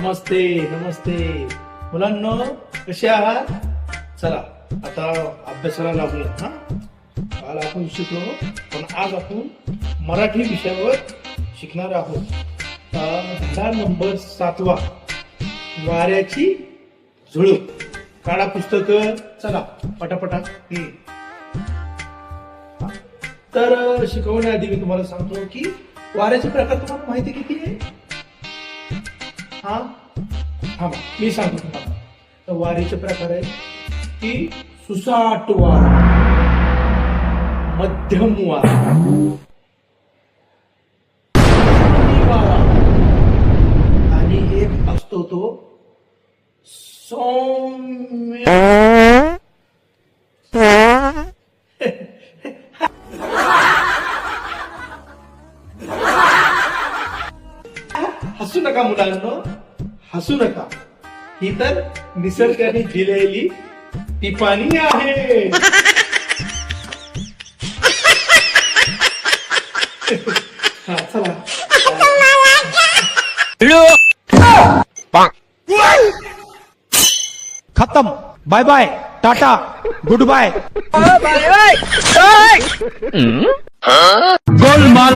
नमस्ते नमस्ते मुलांनो, कसे आहात? चला आता अभ्यासाला लागूया. काल आपण शिकलो, पण आज आपण मराठी विषयावर शिकणार आहोत. धडा नंबर 7 वाऱ्याची झुळूक. काढा पुस्तक, चला पटापटा. तर शिकवण्याआधी मी तुम्हाला सांगतो की वाऱ्याचे प्रकार तुम्हाला माहिती किती आहे? मी सांगतो तुम्हाला. तर वाऱ्याचे प्रकार आहे की सुसाट वारा, मध्यम वारा, वारा आणि एक असतो तो सौम्य. हसू नका मुलांनो, हसू नका. ही तर निसर्गाने दिलेली टिपाणी आहे. चला खत्म. Bye bye, tata, good bye.